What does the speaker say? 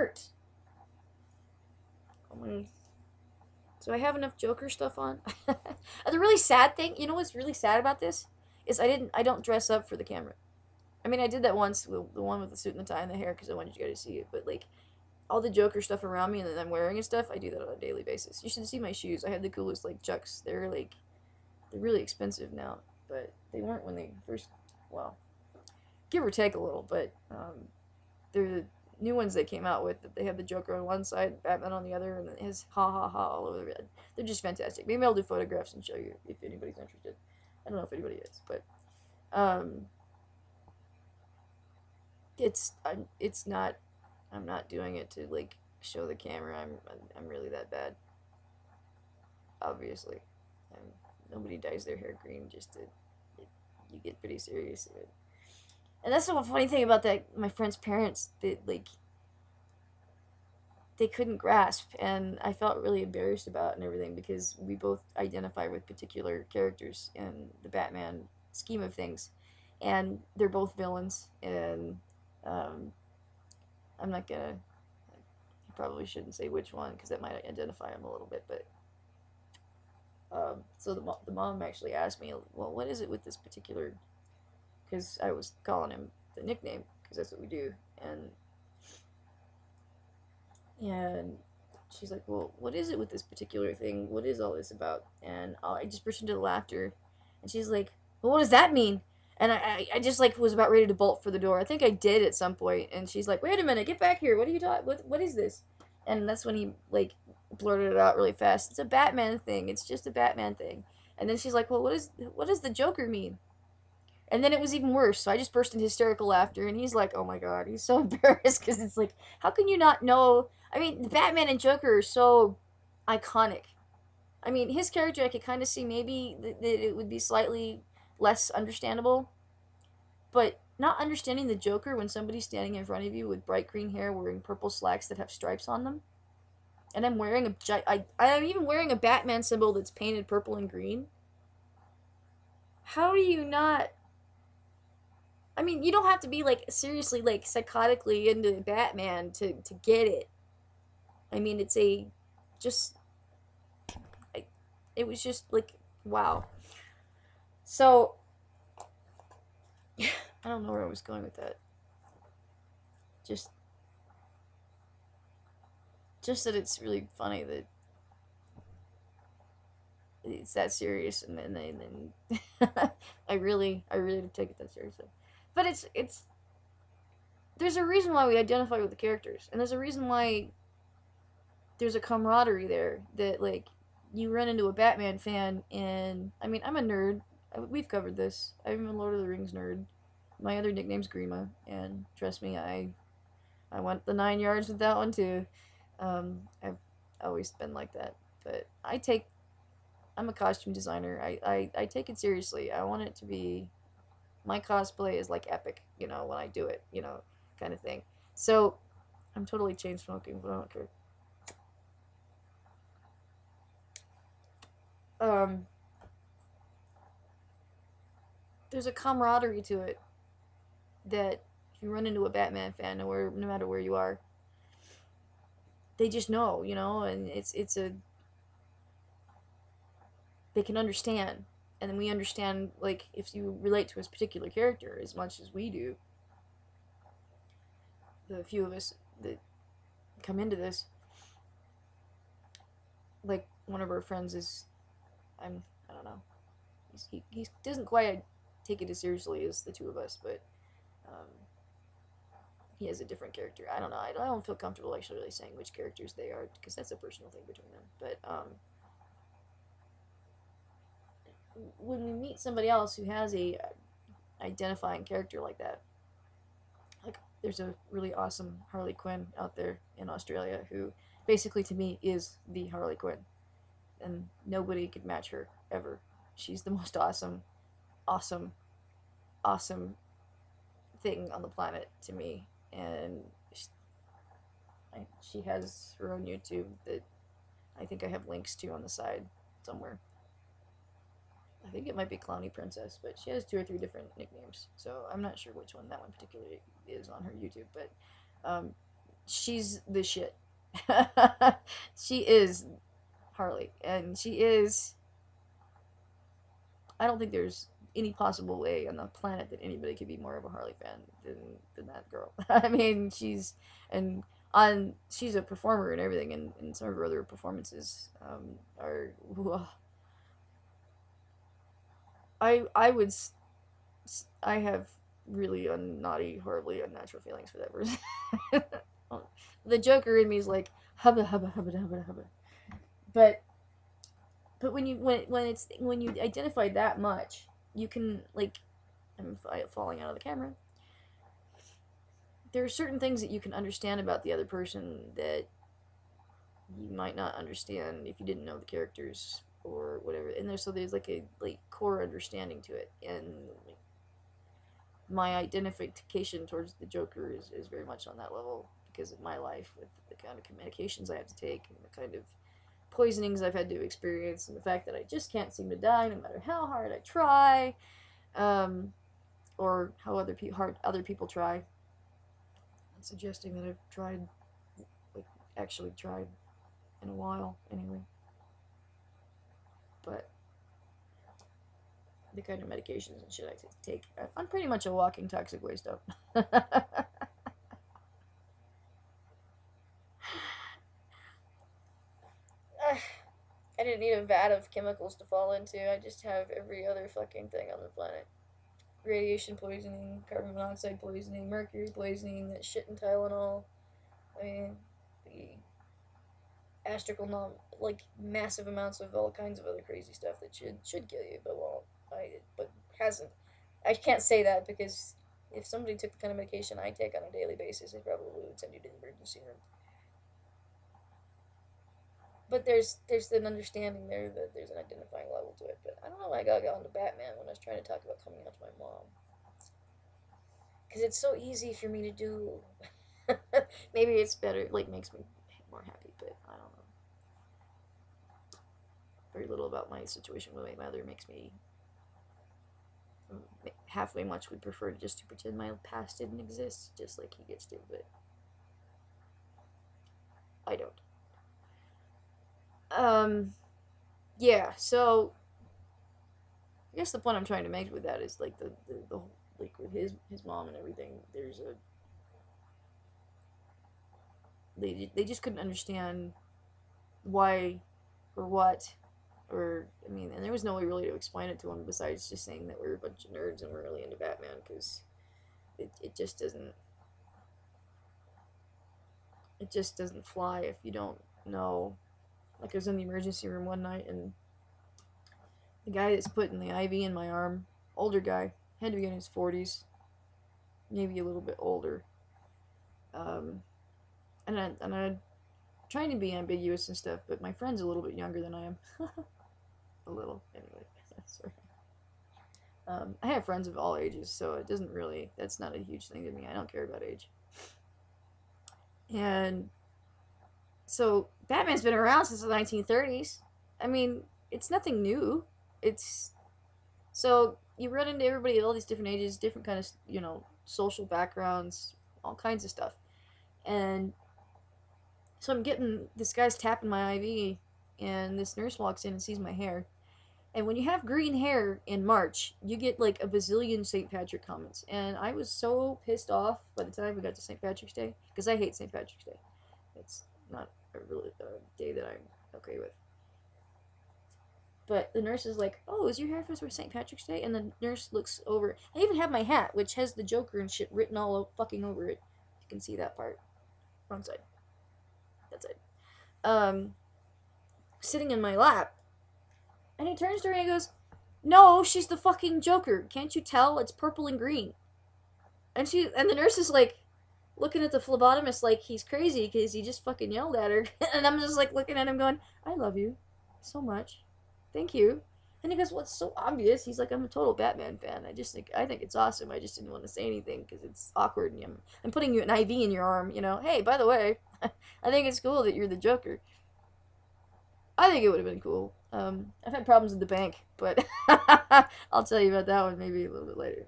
hurt. Oh my. Do I have enough Joker stuff on? The really sad thing, you know what's really sad about this? Is I don't dress up for the camera. I mean, I did that once, the one with the suit and the tie and the hair, because I wanted you guys to see it. But like, all the Joker stuff around me and that I'm wearing and stuff, I do that on a daily basis. You should see my shoes. I have the coolest like Chucks. They're really expensive now, but they weren't when they first. Well, give or take a little, but they're the new ones they came out with. That they have the Joker on one side, Batman on the other, and it has ha ha ha all over it. They're just fantastic. Maybe I'll do photographs and show you if anybody's interested. I don't know if anybody is, but um, it's not. I'm not doing it to like show the camera. I'm really that bad. Obviously, um, nobody dyes their hair green just to. You get pretty serious. And that's the funny thing about that. My friend's parents, they couldn't grasp, and I felt really embarrassed about it and everything because we both identify with particular characters in the Batman scheme of things, and they're both villains. And um, I'm not gonna. I probably shouldn't say which one because that might identify him a little bit, but. So the mom actually asked me, well, what is it with this particular? Because I was calling him the nickname because that's what we do, and she's like, well, what is it with this particular thing? What is all this about? And I just burst into laughter, and she's like, well, what does that mean? And I just like was about ready to bolt for the door. I think I did at some point, and she's like, wait a minute, get back here. What are you talking? What is this? And that's when he like blurted it out really fast. It's a Batman thing. It's just a Batman thing. And then she's like, well, what does the Joker mean? And then it was even worse. So I just burst into hysterical laughter, and he's like, "Oh my god!" He's so embarrassed because it's like, how can you not know? I mean, Batman and Joker are so iconic. I mean, his character I could kind of see maybe that it would be slightly less understandable, but not understanding the Joker when somebody's standing in front of you with bright green hair, wearing purple slacks that have stripes on them, and I'm wearing I'm even wearing a Batman symbol that's painted purple and green. How do you not I mean, you don't have to be like seriously like psychotically into Batman to get it. I mean, it's a just I, it was just like wow. So I don't know where I was going with that. Just just that it's really funny that it's that serious, and then I really take it that seriously. But it's there's a reason why we identify with the characters, and there's a reason why there's a camaraderie there that like you run into a Batman fan, and I mean I'm a nerd. We've covered this. I'm a Lord of the Rings nerd. My other nickname's Grima, and trust me, I went the 9 yards with that one too. I've always been like that, but I'm a costume designer. I take it seriously. I want it to be my cosplay is like epic, when I do it, kind of thing. So I'm totally chain smoking, but I don't care. Um, there's a camaraderie to it that if you run into a Batman fan, no matter where you are, they just know, and it's a they can understand, and then we understand like if you relate to a particular character as much as we do, the few of us that come into this, like one of our friends is, I don't know, he doesn't quite take it as seriously as the two of us, but um, he has a different character. I don't know. I don't feel comfortable actually really saying which characters they are because that's a personal thing between them. But when we meet somebody else who has a identifying character like that, like there's a really awesome Harley Quinn out there in Australia who basically to me is the Harley Quinn, and nobody could match her ever. She's the most awesome, awesome thing on the planet to me, and she has her own YouTube that I think I have links to on the side somewhere. I think it might be Clowny Princess, but she has two or three different nicknames, so I'm not sure which one that one particularly is on her YouTube. But um, she's the shit. She is Harley, and she is. I don't think there's any possible way on the planet that anybody could be more of a Harley fan than that girl. I mean, she's a performer and everything, and some of her other performances are. I would I have really naughty, horribly unnatural feelings for that person. The Joker in me is like hubba hubba hubba hubba hubba, but when you identify that much, you can like I'm falling out of the camera. There are certain things that you can understand about the other person that you might not understand if you didn't know the characters or whatever. And there's like a like core understanding to it, and my identification towards the Joker is very much on that level because of my life with the kind of medications I have to take and the kind of poisonings I've had to experience and the fact that I just can't seem to die no matter how hard I try, um, or how hard other people try. Not suggesting that I've tried, like actually tried in a while anyway, but the kind of medications and shit I take, I'm pretty much a walking toxic waste of. I didn't need a vat of chemicals to fall into. I just have every other fucking thing on the planet. Radiation poisoning, carbon monoxide poisoning, mercury poisoning, that shit in Tylenol. I mean, the astronomical, like massive amounts of all kinds of other crazy stuff that should kill you, but won't. But hasn't. I can't say that because if somebody took the kind of medication I take on a daily basis, they probably would send you to the emergency room. But there's an understanding there that there's an identifying level to it. But I don't know why I got onto Batman when I was trying to talk about coming out to my mom, because it's so easy for me to do. Maybe it's better, like makes me more happy, but I don't know. Very little about my situation with my mother makes me halfway much would prefer just to pretend my past didn't exist, just like he gets to, but I don't. Um, yeah. So I guess the point I'm trying to make with that is like the like with his mom and everything. They just couldn't understand why or what or I mean, and there was no way really to explain it to him besides just saying that we're a bunch of nerds and we're really into Batman because it just doesn't fly if you don't know. Like I was in the emergency room one night and the guy that's putting the IV in my arm, older guy, had to be in his 40s, maybe a little bit older. Um, and I trying to be ambiguous and stuff, but my friend's a little bit younger than I am. A little, anyway. Sorry. I have friends of all ages, so it doesn't really. That's not a huge thing to me. I don't care about age. And so Batman's been around since the 1930s. I mean, it's nothing new. It's so you run into everybody of all these different ages, different kind of social backgrounds, all kinds of stuff. And so I'm getting this guy's tapping my IV, and this nurse walks in and sees my hair. And when you have green hair in March, you get like a bazillion St. Patrick comments. And I was so pissed off by the time we got to St. Patrick's Day because I hate St. Patrick's Day. It's not a really day that I'm okay with. But the nurse is like, "Oh, is your hair for St. Patrick's Day?" And the nurse looks over. I even have my hat, which has the Joker and shit written all fucking over it. You can see that part. Wrong side. That side. Um, Sitting in my lap, and he turns to her and he goes, "No, she's the fucking Joker. Can't you tell? It's purple and green." And the nurse is like looking at the phlebotomist like he's crazy because he just fucking yelled at her. And I'm just like looking at him going, "I love you so much. Thank you." And he goes, "Well, it's so obvious." He's like, "I'm a total Batman fan. I think it's awesome. I just didn't want to say anything because it's awkward. And I'm putting you an IV in your arm. Hey, by the way, I think it's cool that you're the Joker." I think it would have been cool. I've had problems with the bank, but I'll tell you about that one maybe a little bit later.